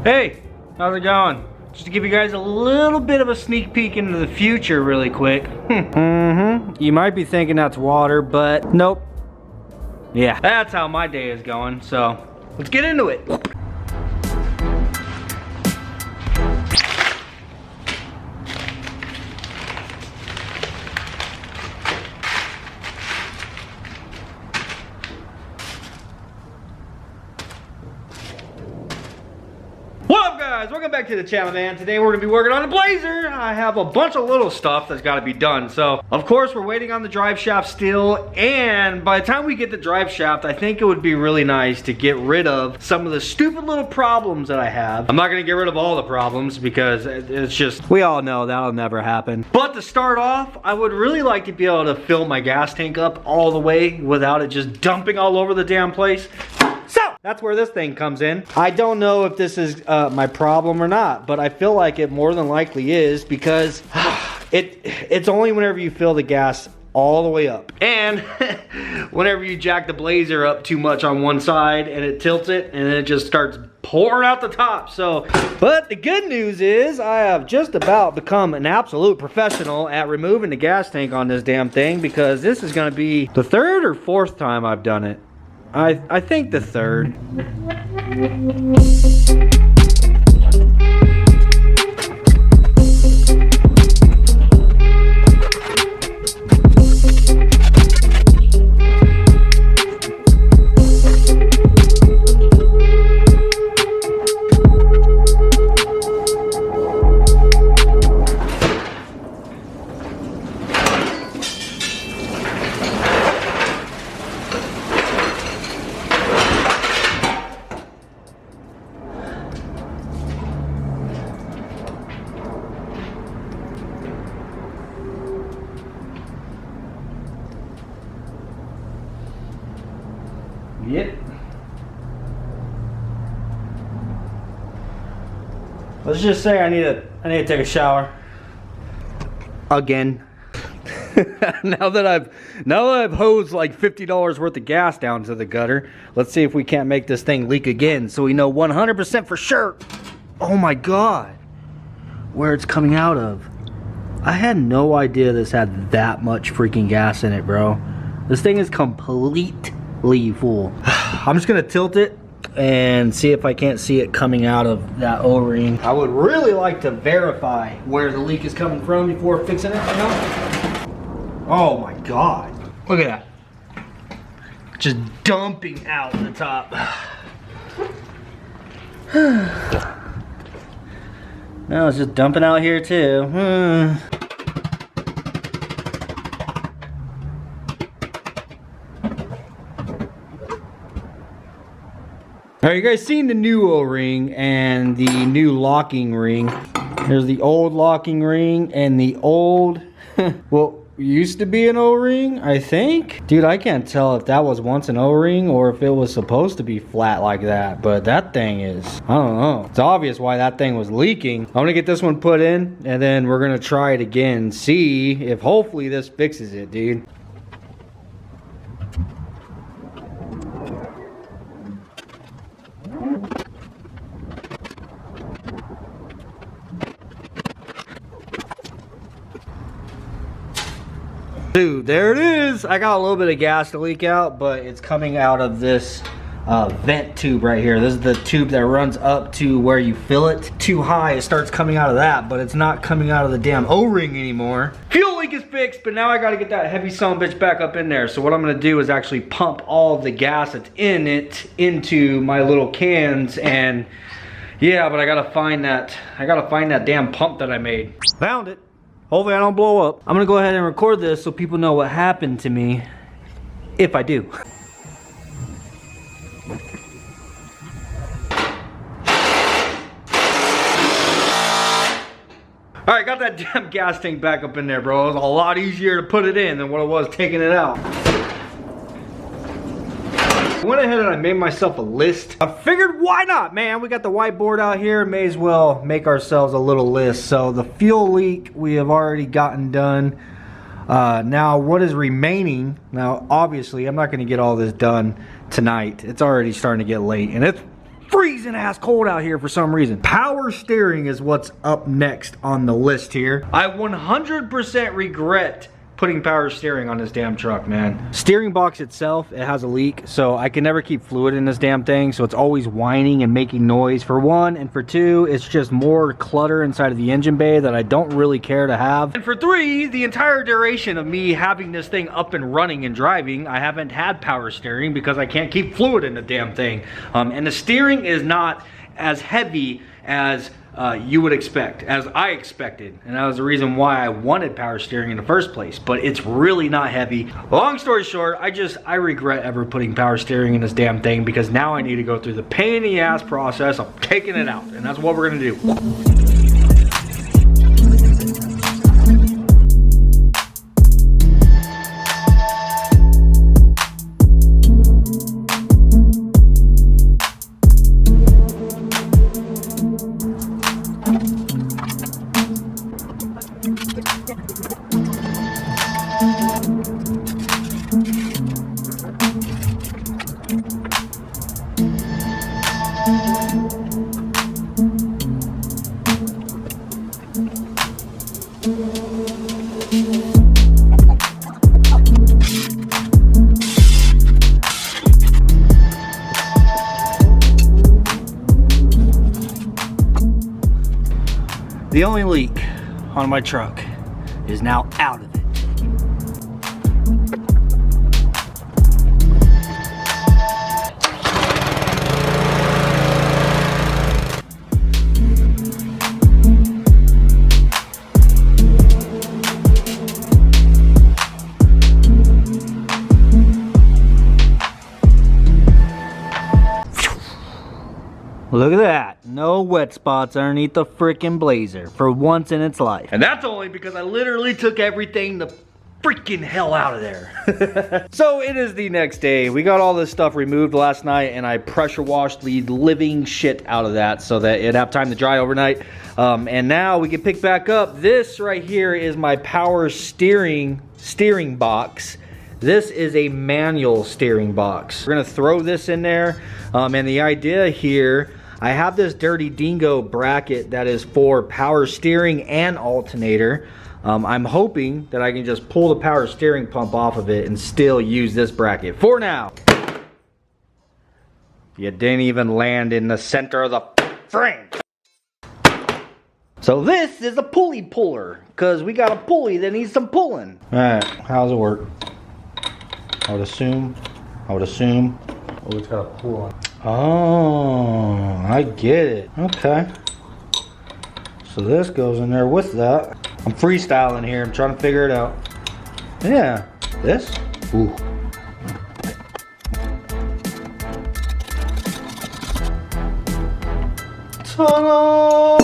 Hey, how's it going? Just to give you guys a little bit of a sneak peek into the future really quick. You might be thinking that's water, but nope. Yeah, that's how my day is going, so let's get into it. What up, guys? Welcome back to the channel, man. Today we're gonna be working on a Blazer. I have a bunch of little stuff that's gotta be done. So, of course, we're waiting on the drive shaft still. And by the time we get the drive shaft, I think it would be really nice to get rid of some of the stupid little problems that I have. I'm not gonna get rid of all the problems because it's just, we all know that'll never happen. But to start off, I would really like to be able to fill my gas tank up all the way without it just dumping all over the damn place. So, that's where this thing comes in. I don't know if this is my problem or not, but I feel like it more than likely is because it's only whenever you fill the gas all the way up. And whenever you jack the Blazer up too much on one side and it tilts it and then it just starts pouring out the top. So, but the good news is I have just about become an absolute professional at removing the gas tank on this damn thing because this is gonna be the third or fourth time I've done it. I think the third. Yep. Let's just say I need to take a shower again. now that I've hosed like $50 worth of gas down to the gutter, let's see if we can't make this thing leak again so we know 100% for sure. Oh my god, where it's coming out of. I had no idea this had that much freaking gas in it, bro. This thing is completely full. I'm just gonna tilt it and see if I can't see it coming out of that O-ring. I would really like to verify where the leak is coming from before fixing it, you know? Oh my god. Look at that. Just dumping out the top. No, it's just dumping out here too. Alright, you guys seen the new O-ring and the new locking ring. There's the old locking ring and the old, well, used to be an O-ring, I think. Dude, I can't tell if that was once an O-ring or if it was supposed to be flat like that. But that thing is, I don't know. It's obvious why that thing was leaking. I'm gonna get this one put in and then we're gonna try it again. See if hopefully this fixes it, dude. Dude, there it is. I got a little bit of gas to leak out, but it's coming out of this vent tube right here. This is the tube that runs up to where you fill it. Too high, it starts coming out of that, but it's not coming out of the damn O-ring anymore. Fuel leak is fixed, but now I gotta get that heavy son of a bitch back up in there. So what I'm gonna do is actually pump all the gas that's in it into my little cans, and yeah, but I gotta find that damn pump that I made. Found it. Hopefully I don't blow up. I'm gonna go ahead and record this so people know what happened to me, if I do. Alright, got that damn gas tank back up in there, bro. It was a lot easier to put it in than what it was taking it out. I went ahead and I made myself a list. I figured, why not, man? We got the whiteboard out here, may as well make ourselves a little list. So the fuel leak we have already gotten done. Now what is remaining, now obviously I'm not going to get all this done tonight. It's already starting to get late, and it's freezing ass cold out here for some reason. Power steering is what's up next on the list here. I 100% regret putting power steering on this damn truck, man. Steering box itself, it has a leak, so I can never keep fluid in this damn thing, so it's always whining and making noise, for one, and for two, it's just more clutter inside of the engine bay that I don't really care to have. And for three, the entire duration of me having this thing up and running and driving, I haven't had power steering because I can't keep fluid in the damn thing. And the steering is not as heavy as you would expect, as I expected, and that was the reason why I wanted power steering in the first place, but it's really not heavy. Long story short, I regret ever putting power steering in this damn thing, because now I need to go through the pain in the ass process of taking it out, and that's what we're gonna do. The only leak on my truck is now out of it. Look at that. No wet spots underneath the freaking Blazer for once in its life. And that's only because I literally took everything the freaking hell out of there. So it is the next day. We got all this stuff removed last night, and I pressure washed the living shit out of that so that it'd have time to dry overnight. And now we can pick back up. This right here is my power steering box. This is a manual steering box. We're gonna throw this in there. And the idea here, I have this Dirty Dingo bracket that is for power steering and alternator. I'm hoping that I can just pull the power steering pump off of it and still use this bracket for now. You didn't even land in the center of the frame. So this is a pulley puller, because we got a pulley that needs some pulling. All right, how's it work? I would assume. Oh, it's got a pull on. Oh, I get it. Okay. So this goes in there with that. I'm freestyling here. I'm trying to figure it out. Yeah. This? Ooh. Ta-da!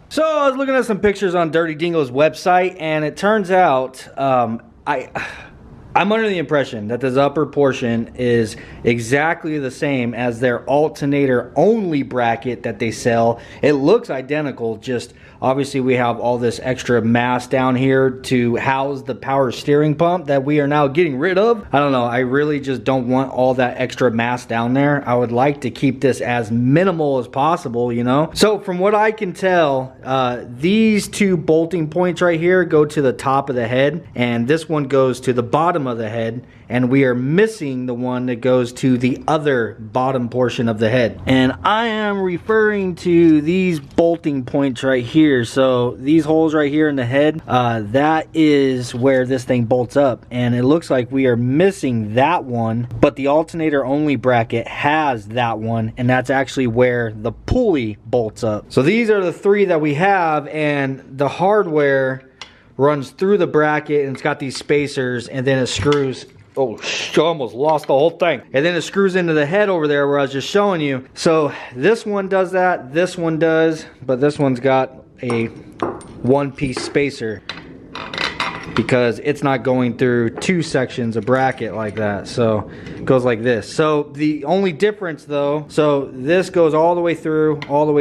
So I was looking at some pictures on Dirty Dingo's website, and it turns out I'm under the impression that this upper portion is exactly the same as their alternator only bracket that they sell. It looks identical, just obviously we have all this extra mass down here to house the power steering pump that we are now getting rid of. I don't know, I really just don't want all that extra mass down there. I would like to keep this as minimal as possible, you know? So from what I can tell, these two bolting points right here go to the top of the head, and this one goes to the bottom of the head, and we are missing the one that goes to the other bottom portion of the head. And I am referring to these bolting points right here. So these holes right here in the head, that is where this thing bolts up, and it looks like we are missing that one, but the alternator only bracket has that one, and that's actually where the pulley bolts up. So these are the three that we have, and the hardware runs through the bracket, and it's got these spacers, and then it screws. Oh, I almost lost the whole thing. And then it screws into the head over there where I was just showing you. So this one does that, this one does, but this one's got a one-piece spacer because it's not going through two sections of bracket like that. So it goes like this. So the only difference though, so this goes all the way through, and all the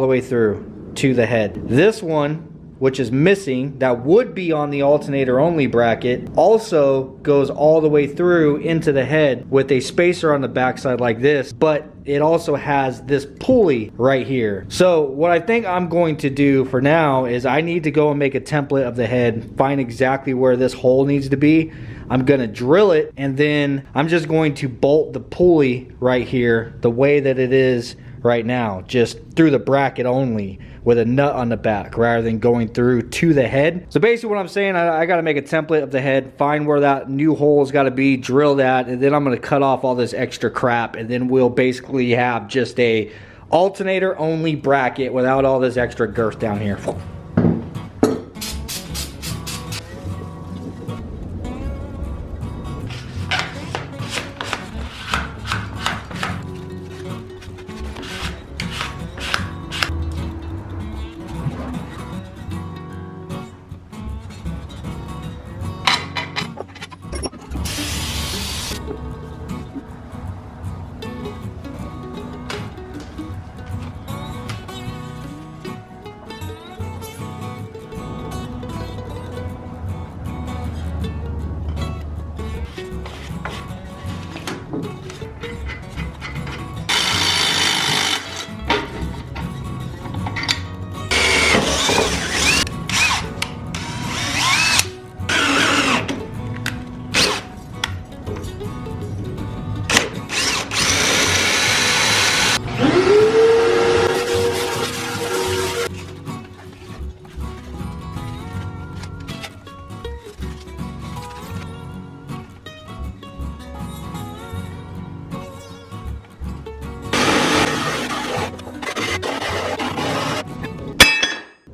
way through. to the head. This one, which is missing, that would be on the alternator only bracket, also goes all the way through into the head with a spacer on the backside like this, but it also has this pulley right here. So what I think I'm going to do for now is I need to go and make a template of the head, find exactly where this hole needs to be. I'm gonna drill it, and then I'm just going to bolt the pulley right here the way that it is right now, just through the bracket only, with a nut on the back rather than going through to the head. So basically what I'm saying, I got to make a template of the head, find where that new hole's got to be, drill that, and then I'm going to cut off all this extra crap, and then we'll basically have just a alternator only bracket without all this extra girth down here.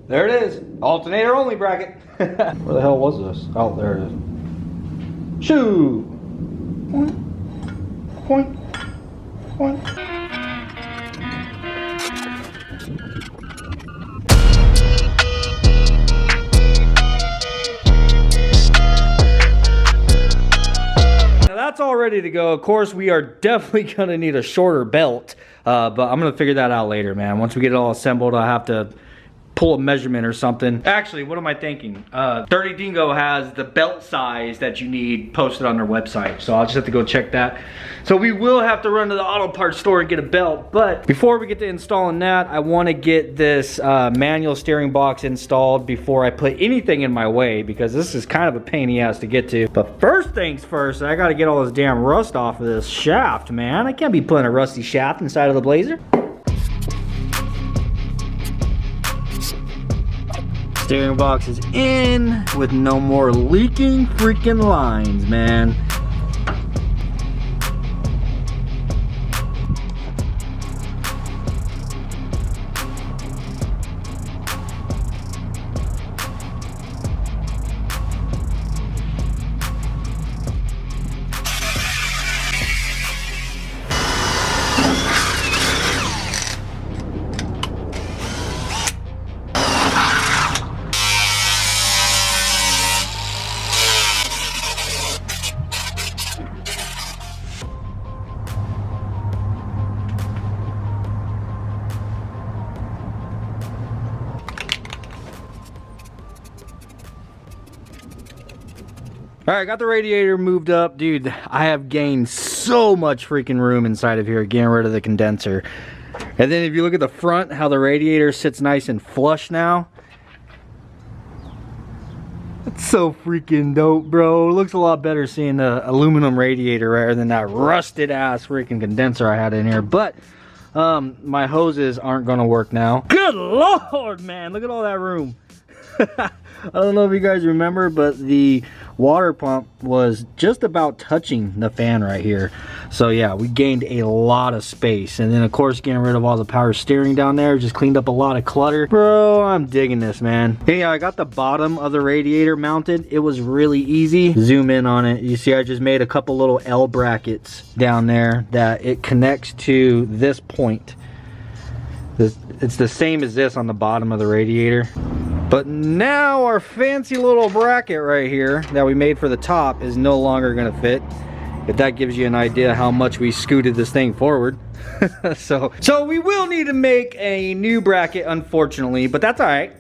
There it is, alternator only bracket. Where the hell was this? Oh, there it is. Shoo! Point, point, point. Now that's all ready to go. Of course, we are definitely gonna need a shorter belt, but I'm gonna figure that out later, man. Once we get it all assembled, I'll have to pull a measurement or something. Actually, what am I thinking? 30 Dingo has the belt size that you need posted on their website, so I'll just have to go check that. So we will have to run to the auto parts store and get a belt, but before we get to installing that, I want to get this manual steering box installed before I put anything in my way, because this is kind of a pain in the ass to get to. But first things first, I got to get all this damn rust off of this shaft, man. I can't be putting a rusty shaft inside of the Blazer. Steering box is in with no more leaking freaking lines, man. All right, got the radiator moved up. Dude, I have gained so much freaking room inside of here, getting rid of the condenser. And then if you look at the front, how the radiator sits nice and flush now. It's so freaking dope, bro. It looks a lot better seeing the aluminum radiator rather than that rusted ass freaking condenser I had in here. But my hoses aren't gonna work now. Good Lord, man, look at all that room. I don't know if you guys remember, but the water pump was just about touching the fan right here. So yeah, we gained a lot of space. And then of course, getting rid of all the power steering down there, just cleaned up a lot of clutter. Bro, I'm digging this, man. Yeah, I got the bottom of the radiator mounted. It was really easy. Zoom in on it. You see, I just made a couple little L brackets down there that it connects to this point. It's the same as this on the bottom of the radiator. But now our fancy little bracket right here that we made for the top is no longer gonna fit. if that gives you an idea how much we scooted this thing forward. So we will need to make a new bracket, unfortunately, but that's all right,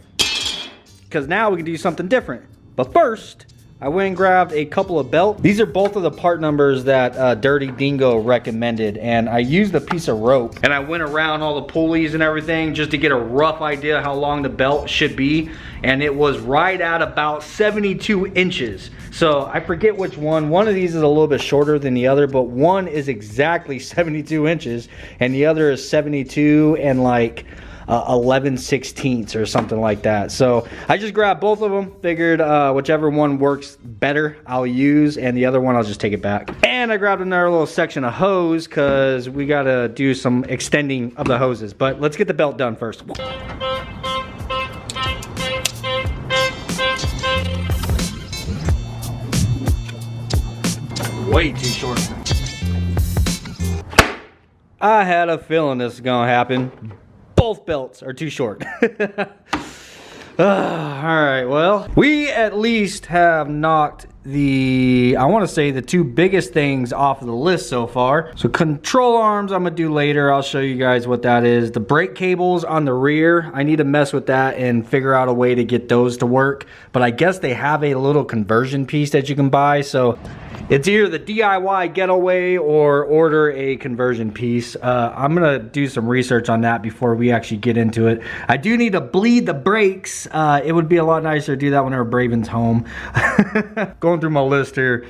because now we can do something different. But first, I went and grabbed a couple of belts. These are both of the part numbers that Dirty Dingo recommended, and I used a piece of rope and I went around all the pulleys and everything just to get a rough idea how long the belt should be, and it was right at about 72 inches. So I forget which one. One of these is a little bit shorter than the other, but one is exactly 72 inches and the other is 72 and like 11/16 or something like that. So I just grabbed both of them, figured whichever one works better I'll use, and the other one I'll just take it back. And I grabbed another little section of hose because we gotta do some extending of the hoses. But let's get the belt done first. Way too short. I had a feeling this is gonna happen. Both belts are too short. Alright, well, we at least have knocked I want to say the two biggest things off of the list so far. So control arms I'm gonna do later. I'll show you guys what that is. The brake cables on the rear, I need to mess with that and figure out a way to get those to work. But I guess they have a little conversion piece that you can buy. So it's either the DIY getaway or order a conversion piece. I'm gonna do some research on that before we actually get into it. I do need to bleed the brakes. It would be a lot nicer to do that whenever Braven's home. Going through my list here.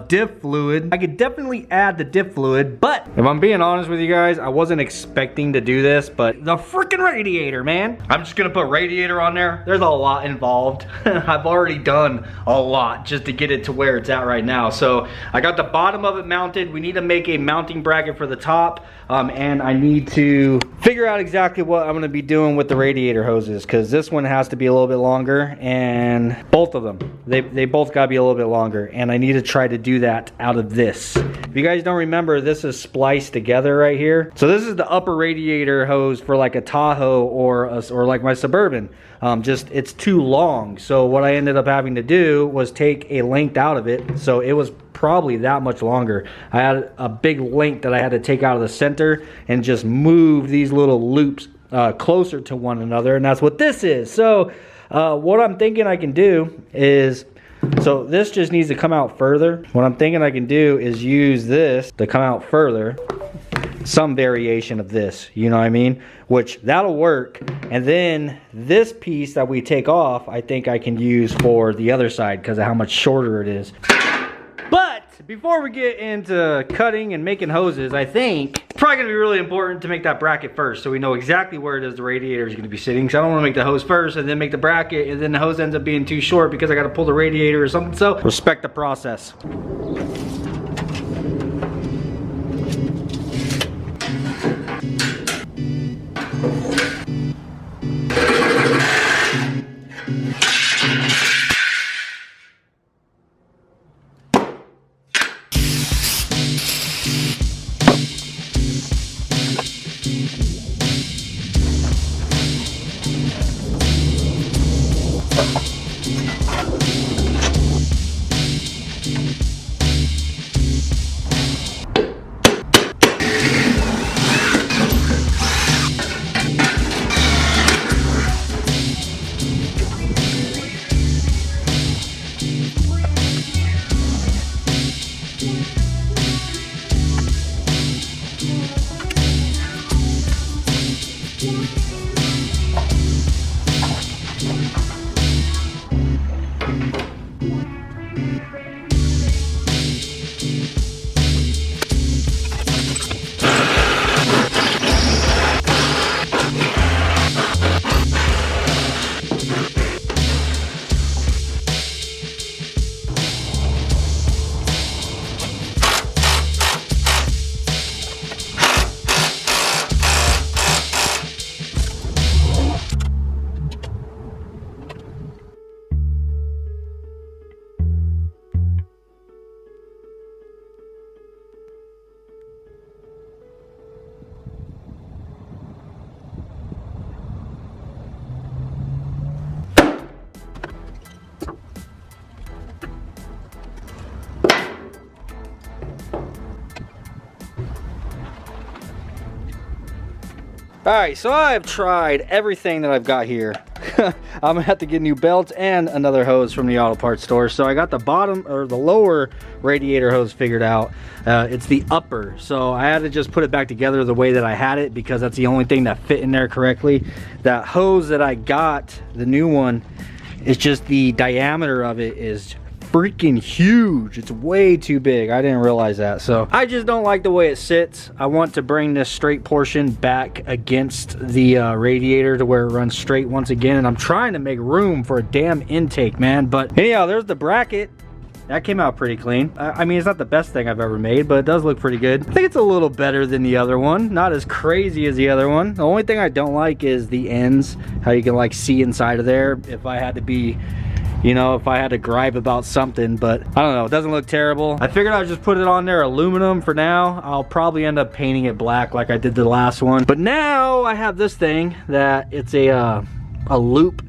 Diff fluid. I could definitely add the diff fluid, but if I'm being honest with you guys, I wasn't expecting to do this, but the freaking radiator, man. I'm just gonna put radiator on there. There's a lot involved. I've already done a lot just to get it to where it's at right now. So I got the bottom of it mounted. We need to make a mounting bracket for the top, and I need to figure out exactly what I'm gonna be doing with the radiator hoses, because this one has to be a little bit longer, and both of them, they both gotta be a little bit longer, and I need to try to do that out of this. If you guys don't remember, this is spliced together right here. So this is the upper radiator hose for like a Tahoe or like my Suburban. Just it's too long. So what I ended up having to do was take a length out of it. So it was probably that much longer. I had a big length that I had to take out of the center and just move these little loops closer to one another, and that's what this is. So what I'm thinking I can do is, so this just needs to come out further. What I'm thinking I can do is use this to come out further. Some variation of this, you know what I mean? Which that'll work. And then this piece that we take off, I think I can use for the other side because of how much shorter it is. But before we get into cutting and making hoses, I think it's probably gonna be really important to make that bracket first, so we know exactly where it is the radiator is gonna be sitting. Because I don't wanna make the hose first and then make the bracket, and then the hose ends up being too short because I gotta pull the radiator or something. So respect the process. All right, so I've tried everything that I've got here. I'm gonna have to get new belts and another hose from the auto parts store. So I got the bottom or the lower radiator hose figured out. It's the upper. So I had to just put it back together the way that I had it because that's the only thing that fit in there correctly. That hose that I got, the new one, is just the diameter of it is freaking huge. It's way too big. I didn't realize that. So I just don't like the way it sits. I want to bring this straight portion back against the radiator to where it runs straight once again, and I'm trying to make room for a damn intake, man. But anyhow, there's the bracket. That came out pretty clean. I mean, it's not the best thing I've ever made, but it does look pretty good. I think it's a little better than the other one. Not as crazy as the other one. The only thing I don't like is the ends, how you can like see inside of there. If I had to be, you know, if I had to gripe about something, but I don't know, it doesn't look terrible. I figured I'd just put it on there aluminum for now. I'll probably end up painting it black like I did the last one. But now I have this thing that it's a loop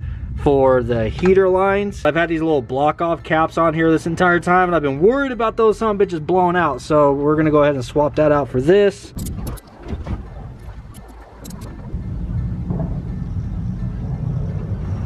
for the heater lines. I've had these little block off caps on here this entire time, and I've been worried about those son of bitches blowing out. So we're gonna go ahead and swap that out for this.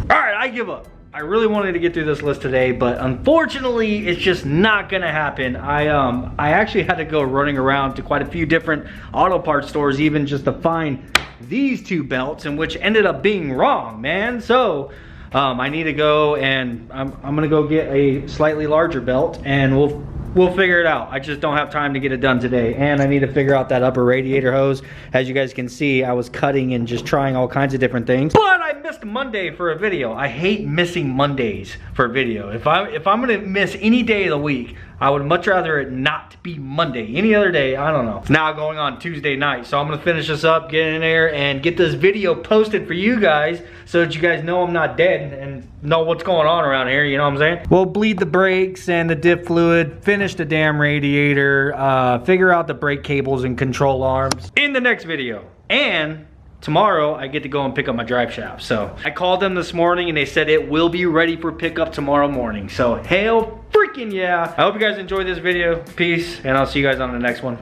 All right, I give up. I really wanted to get through this list today, but unfortunately, it's just not gonna happen. I actually had to go running around to quite a few different auto parts stores, even just to find these two belts, and which ended up being wrong, man. So I need to go and I'm gonna go get a slightly larger belt, and we'll figure it out. I just don't have time to get it done today, and I need to figure out that upper radiator hose. As you guys can see, I was cutting and just trying all kinds of different things, but I missed Monday for a video. I hate missing Mondays for a video. If I'm gonna miss any day of the week, I would much rather it not be Monday. Any other day, I don't know. It's now going on Tuesday night, so I'm gonna finish this up, get in there, and get this video posted for you guys so that you guys know I'm not dead and know what's going on around here, you know what I'm saying? We'll bleed the brakes and the diff fluid, finish the damn radiator, figure out the brake cables and control arms in the next video. And tomorrow, I get to go and pick up my drive shaft. So I called them this morning and they said it will be ready for pickup tomorrow morning. So hell freaking yeah. I hope you guys enjoyed this video. Peace, and I'll see you guys on the next one.